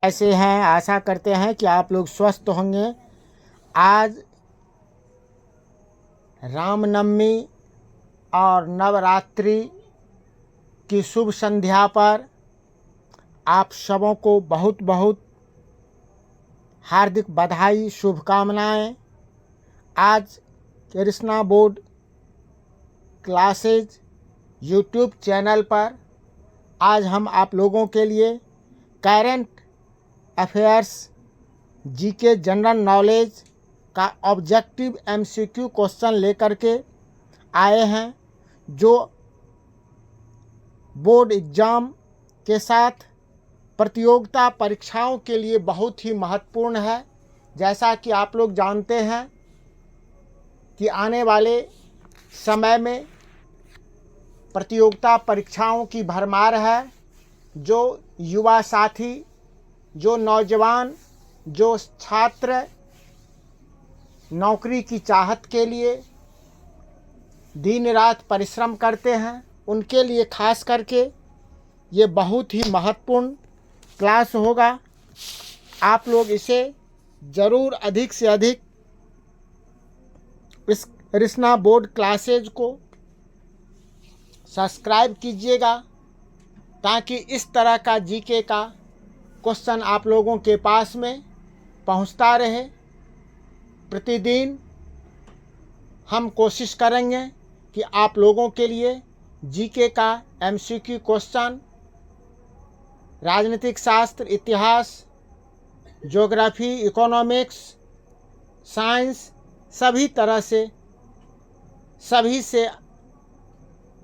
ऐसे हैं, आशा करते हैं कि आप लोग स्वस्थ होंगे। आज रामनवमी और नवरात्रि की शुभ संध्या पर आप सबों को बहुत बहुत हार्दिक बधाई, शुभकामनाएं। आज Krishna board classes YouTube channel पर आज हम आप लोगों के लिए current affairs GK general knowledge का ऑब्जेक्टिव एमसीक्यू क्वेश्चन लेकर के आए हैं, जो बोर्ड एग्ज़ाम के साथ प्रतियोगिता परीक्षाओं के लिए बहुत ही महत्वपूर्ण है। जैसा कि आप लोग जानते हैं कि आने वाले समय में प्रतियोगिता परीक्षाओं की भरमार है। जो युवा साथी, जो नौजवान, जो छात्र नौकरी की चाहत के लिए दिन रात परिश्रम करते हैं, उनके लिए खास करके ये बहुत ही महत्वपूर्ण क्लास होगा। आप लोग इसे ज़रूर अधिक से अधिक इस कृष्णा बोर्ड क्लासेज को सब्सक्राइब कीजिएगा, ताकि इस तरह का जीके का क्वेश्चन आप लोगों के पास में पहुंचता रहे। प्रतिदिन हम कोशिश करेंगे कि आप लोगों के लिए जीके का एमसीक्यू क्वेश्चन, राजनीतिक शास्त्र, इतिहास, ज्योग्राफी, इकोनॉमिक्स, साइंस, सभी तरह से सभी से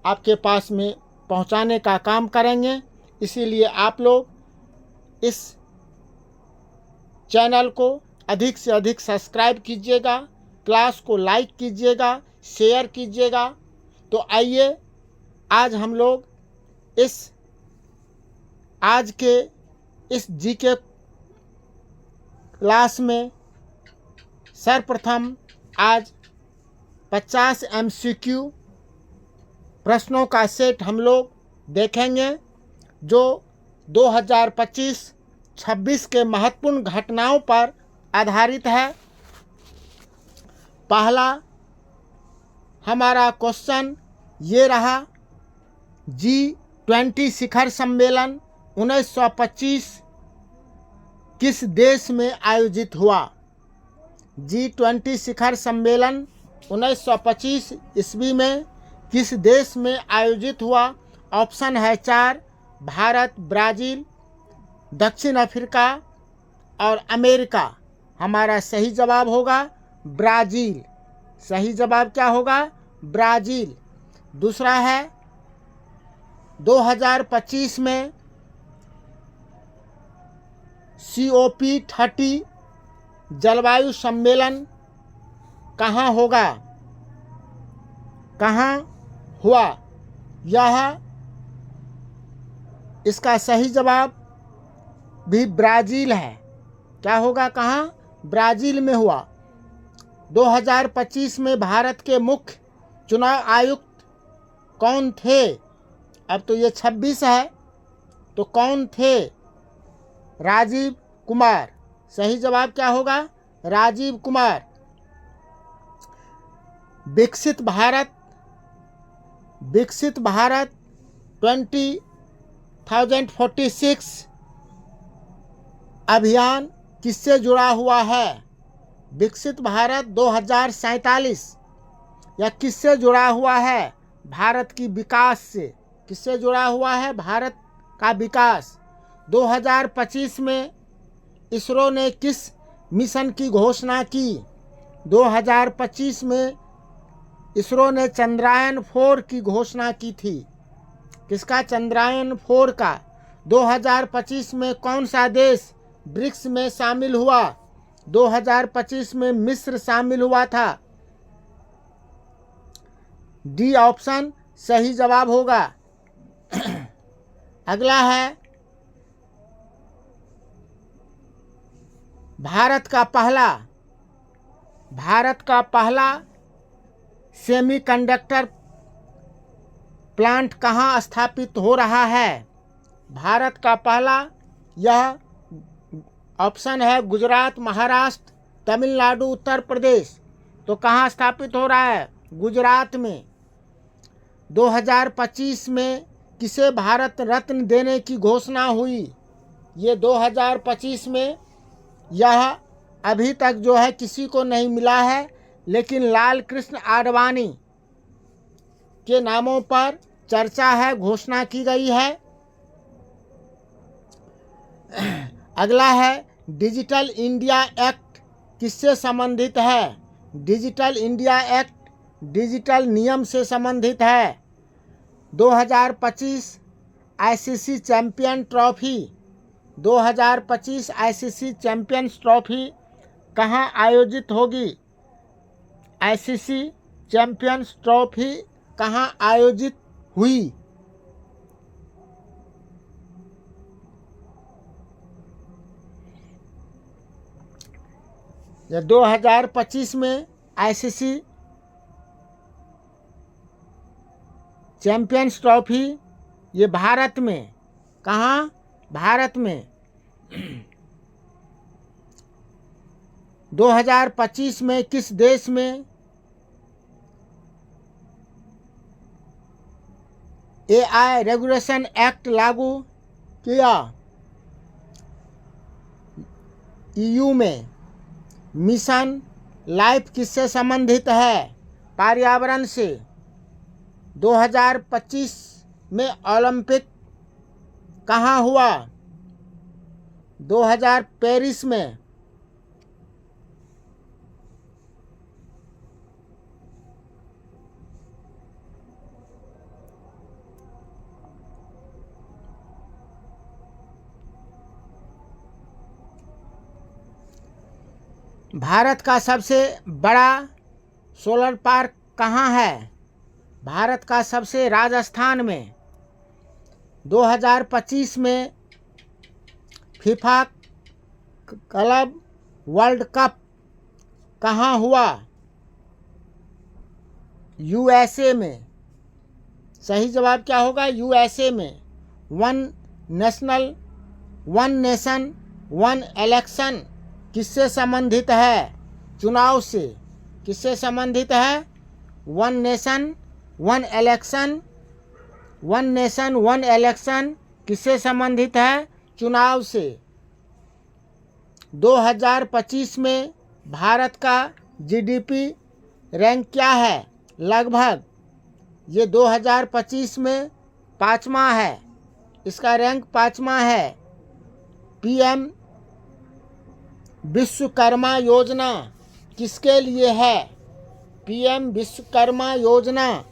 आपके पास में पहुंचाने का काम करेंगे। इसीलिए आप लोग इस चैनल को अधिक से अधिक सब्सक्राइब कीजिएगा, क्लास को लाइक कीजिएगा, शेयर कीजिएगा। तो आइए आज हम लोग आज के इस जीके क्लास में सर्वप्रथम आज 50 एमसीक्यू प्रश्नों का सेट हम लोग देखेंगे, जो 2025-26 के महत्वपूर्ण घटनाओं पर आधारित है। पहला हमारा क्वेश्चन ये रहा, G20 शिखर सम्मेलन 1925 किस देश में आयोजित हुआ? G20 शिखर सम्मेलन 1925 ईस्वी में किस देश में आयोजित हुआ? ऑप्शन है 4, भारत, ब्राज़ील, दक्षिण अफ्रीका और अमेरिका। हमारा सही जवाब होगा ब्राज़ील। सही जवाब क्या होगा? ब्राज़ील। दूसरा है 2025 में COP30 जलवायु सम्मेलन कहाँ होगा? कहाँ हुआ? यह इसका सही जवाब भी ब्राज़ील है। क्या होगा? कहाँ? ब्राज़ील में हुआ। 2025 में भारत के मुख्य चुनाव आयुक्त कौन थे? अब तो ये 26 है, तो कौन थे? राजीव कुमार। सही जवाब क्या होगा? राजीव कुमार। विकसित भारत 2046 अभियान किससे जुड़ा हुआ है? विकसित भारत 2047 या किससे जुड़ा हुआ है? भारत की विकास से। किससे जुड़ा हुआ है? भारत का विकास। 2025 में इसरो ने किस मिशन की घोषणा की? 2025 में इसरो ने चंद्रयान-4 की घोषणा की थी। किसका? चंद्रयान-4 का। 2025 में कौन सा देश ब्रिक्स में शामिल हुआ? 2025 में मिस्र शामिल हुआ था। डी ऑप्शन सही जवाब होगा। अगला है भारत का पहला सेमीकंडक्टर प्लांट कहाँ स्थापित हो रहा है? भारत का पहला यह ऑप्शन है गुजरात, महाराष्ट्र, तमिलनाडु, उत्तर प्रदेश। तो कहाँ स्थापित हो रहा है? गुजरात में। 2025 में किसे भारत रत्न देने की घोषणा हुई? ये 2025 में, यह अभी तक जो है किसी को नहीं मिला है, लेकिन लाल कृष्ण आडवाणी के नामों पर चर्चा है, घोषणा की गई है। अगला है डिजिटल इंडिया एक्ट किससे संबंधित है? डिजिटल इंडिया एक्ट डिजिटल नियम से संबंधित है। 2025 ICC champion trophy, 2025 ICC champions trophy कहाँ आयोजित होगी? आईसीसी चैंपियंस ट्रॉफी कहाँ आयोजित हुई? या 2025 में आईसीसी चैंपियंस ट्रॉफी ये भारत में, कहाँ? भारत में। 2025 में किस देश में एआई रेगुलेशन एक्ट लागू किया? ईयू में। मिशन लाइफ किससे संबंधित है? पर्यावरण से। 2025 में ओलंपिक कहाँ हुआ? 2000 पेरिस में। भारत का सबसे बड़ा सोलर पार्क कहाँ है? भारत का सबसे राजस्थान में। 2025 में फीफा क्लब वर्ल्ड कप कहाँ हुआ? यूएसए में। सही जवाब क्या होगा? यूएसए में। वन नेशन वन इलेक्शन किससे संबंधित है? चुनाव से। किससे संबंधित है? वन नेशन वन इलेक्शन किससे संबंधित है? चुनाव से। 2025 में भारत का जीडीपी रैंक क्या है? लगभग ये 2025 में 5वां है, इसका रैंक 5वां है। पीएम विश्वकर्मा योजना किसके लिए है? पीएम विश्वकर्मा योजना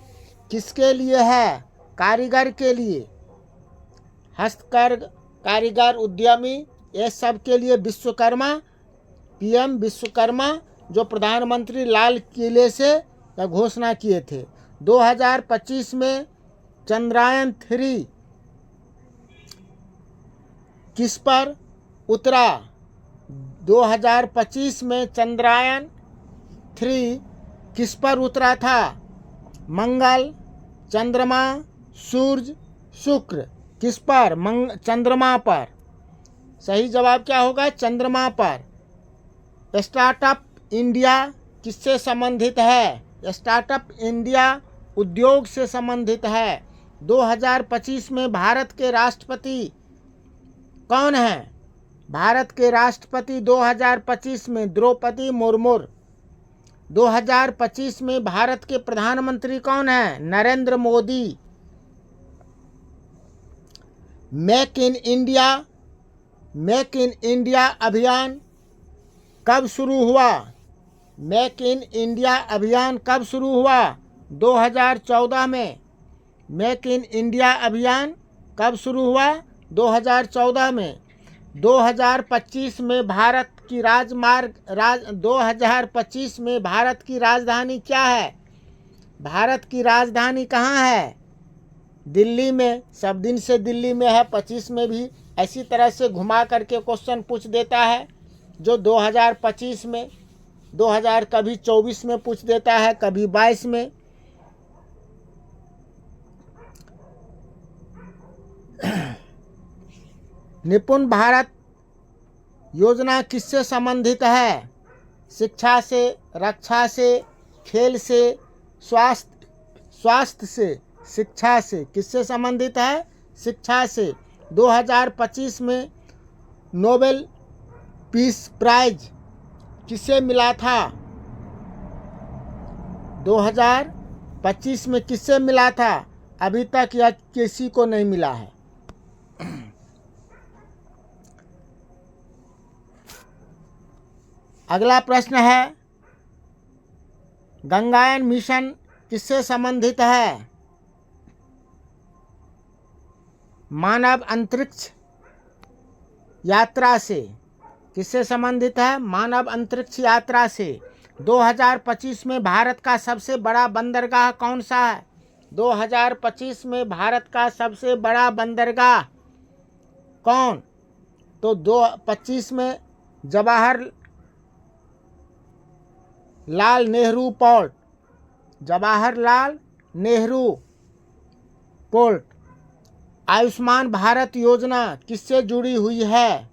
किसके लिए है? कारीगर के लिए, हस्तकर कारीगर उद्यमी, ये सब के लिए विश्वकर्मा, पीएम विश्वकर्मा, जो प्रधानमंत्री लाल किले से घोषणा किए थे। 2025 में चंद्रयान 3 किस पर उतरा? 2025 में चंद्रयान 3 किस पर उतरा था? मंगल, चंद्रमा, सूर्य, शुक्र, किस पर? चंद्रमा पर। सही जवाब क्या होगा? चंद्रमा पर। स्टार्टअप इंडिया किससे संबंधित है? स्टार्टअप इंडिया उद्योग से संबंधित है। 2025 में भारत के राष्ट्रपति कौन हैं? भारत के राष्ट्रपति 2025 में द्रौपदी मुर्मू। 2025 में भारत के प्रधानमंत्री कौन हैं? Narendra Modi. Make in India अभियान कब शुरू हुआ? मेक इन इंडिया अभियान कब शुरू हुआ? 2014 में। मेक इन इंडिया अभियान कब शुरू हुआ? 2014 में। 2025 में भारत की 2025 में भारत की राजधानी क्या है? भारत की राजधानी कहाँ है? दिल्ली में। सब दिन से दिल्ली में है। 25 में भी ऐसी तरह से घुमा करके क्वेश्चन पूछ देता है, जो 2025 में, 2000 कभी 24 में पूछ देता है, कभी 22 में। निपुण भारत योजना किससे संबंधित है? शिक्षा से, रक्षा से, खेल से, स्वास्थ्य से, शिक्षा से। किससे संबंधित है? शिक्षा से। 2025 में नोबेल पीस प्राइज किसे मिला था? 2025 में किससे मिला था? अभी तक यह किसी को नहीं मिला है। अगला प्रश्न है, गंगायन मिशन किससे संबंधित है? मानव अंतरिक्ष यात्रा से। किससे संबंधित है? मानव अंतरिक्ष यात्रा से। 2025 में भारत का सबसे बड़ा बंदरगाह कौन सा है? 2025 में भारत का सबसे बड़ा बंदरगाह कौन? तो 2025 में जवाहरलाल नेहरू पोर्ट, जवाहरलाल नेहरू पोर्ट। आयुष्मान भारत योजना किससे जुड़ी हुई है?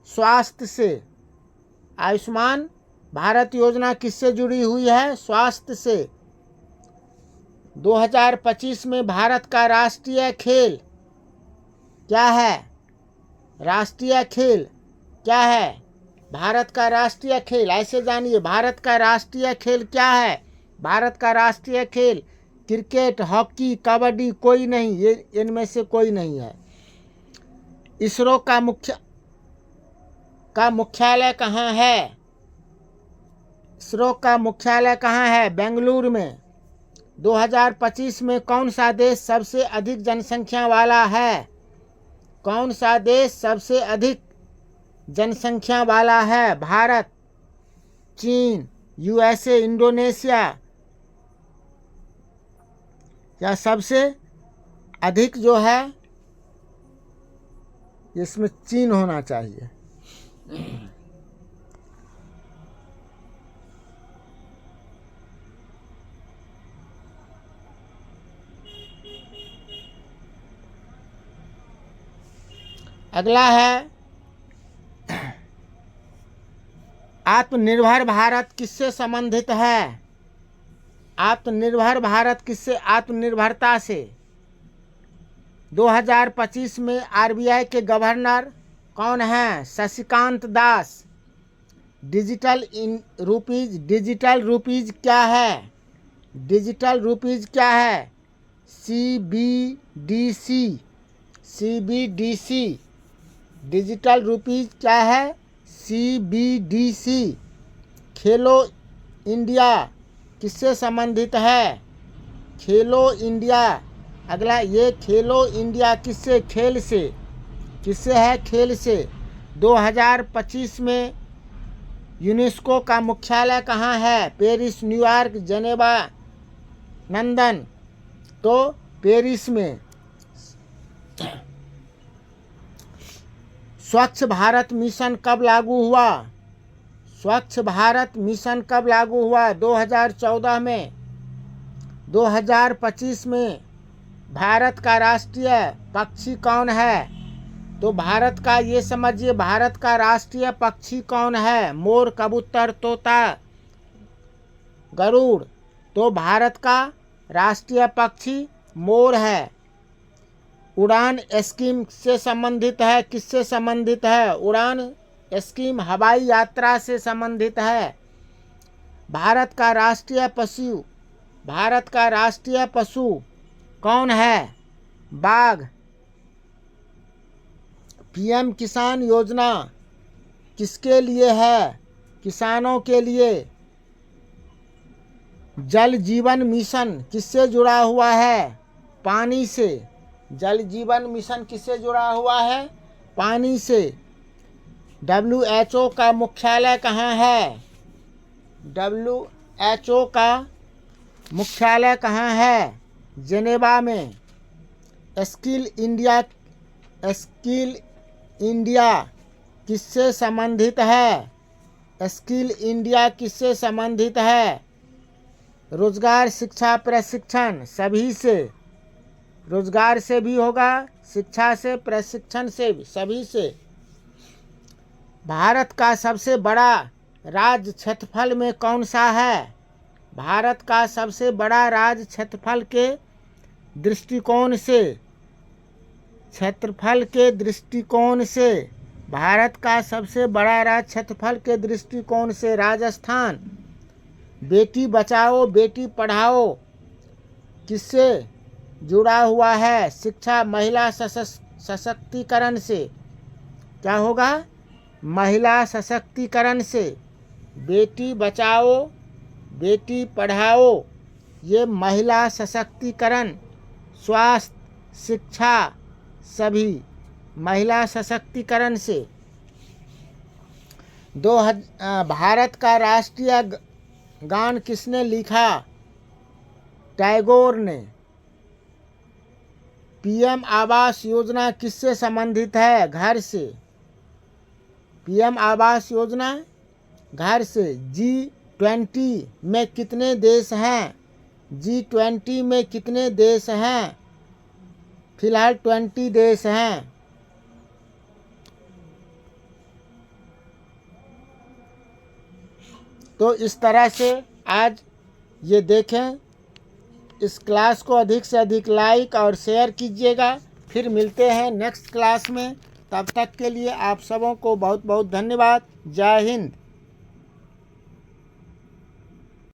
स्वास्थ्य से। आयुष्मान भारत योजना किससे जुड़ी हुई है? स्वास्थ्य से। 2025 में भारत का राष्ट्रीय खेल क्या है? राष्ट्रीय खेल क्या है? भारत का राष्ट्रीय खेल, ऐसे जानिए, भारत का राष्ट्रीय खेल क्या है? भारत का राष्ट्रीय खेल क्रिकेट, हॉकी, कबड्डी, कोई नहीं, ये इनमें से कोई नहीं है। इसरो का मुख्यालय कहाँ है? इसरो का मुख्यालय कहाँ है? बेंगलुरु में। 2025 में कौन सा देश सबसे अधिक जनसंख्या वाला है? कौन सा देश सबसे अधिक जनसंख्या वाला है? भारत, चीन, यूएसए, इंडोनेशिया, या सबसे अधिक जो है इसमें चीन होना चाहिए। अगला है, आत्मनिर्भर भारत किससे संबंधित है? आत्मनिर्भर भारत किससे? आत्मनिर्भरता से। 2025 में आरबीआई के गवर्नर कौन हैं? शशिकांत दास। डिजिटल रुपीज क्या है? डिजिटल रुपीज क्या है? CBDC। डिजिटल रुपीज क्या है? CBDC। खेलो इंडिया किससे संबंधित है? खेलो इंडिया। अगला, ये खेलो इंडिया किससे? खेल से। किससे है? खेल से। 2025 में यूनेस्को का मुख्यालय कहाँ है? Paris, New York, Geneva, London. तो पेरिस में। स्वच्छ भारत मिशन कब लागू हुआ? स्वच्छ भारत मिशन कब लागू हुआ? 2014 में। 2025 में भारत का राष्ट्रीय पक्षी कौन है? तो भारत का, ये समझिए, भारत का राष्ट्रीय पक्षी कौन है? मोर, कबूतर, तोता, गरुड़। तो भारत का राष्ट्रीय पक्षी मोर है। उड़ान स्कीम से संबंधित है। किससे संबंधित है? उड़ान स्कीम हवाई यात्रा से संबंधित है। भारत का राष्ट्रीय पशु कौन है? बाघ। पीएम किसान योजना किसके लिए है? किसानों के लिए। जल जीवन मिशन किससे जुड़ा हुआ है? पानी से। जल जीवन मिशन किससे जुड़ा हुआ है? पानी से। WHO का मुख्यालय कहाँ है? WHO का मुख्यालय कहाँ है? जेनेवा में। स्किल इंडिया किससे संबंधित है? स्किल इंडिया किससे संबंधित है? रोजगार, शिक्षा, प्रशिक्षण, सभी से। रोजगार से भी होगा, शिक्षा से, प्रशिक्षण से भी, सभी से। भारत का सबसे बड़ा राज्य क्षेत्रफल में कौन सा है? भारत का सबसे बड़ा राज्य क्षेत्रफल के दृष्टिकोण से, क्षेत्रफल के दृष्टिकोण से भारत का सबसे बड़ा राज्य क्षेत्रफल के दृष्टिकोण से राजस्थान। बेटी बचाओ बेटी पढ़ाओ किससे जुड़ा हुआ है? शिक्षा महिला सशक्तिकरण से। क्या होगा? महिला सशक्तिकरण से। बेटी बचाओ बेटी पढ़ाओ ये महिला सशक्तिकरण, स्वास्थ्य, शिक्षा सभी महिला सशक्तिकरण से। भारत का राष्ट्रीय गान किसने लिखा? टैगोर ने। पीएम आवास योजना किससे संबंधित है? घर से। पीएम आवास योजना घर से। G20 में कितने देश हैं? G20 में कितने देश हैं? फिलहाल 20 देश हैं। तो इस तरह से आज ये देखें। इस क्लास को अधिक से अधिक लाइक और शेयर कीजिएगा। फिर मिलते हैं नेक्स्ट क्लास में। तब तक के लिए आप सबों को बहुत बहुत धन्यवाद। जय हिंद।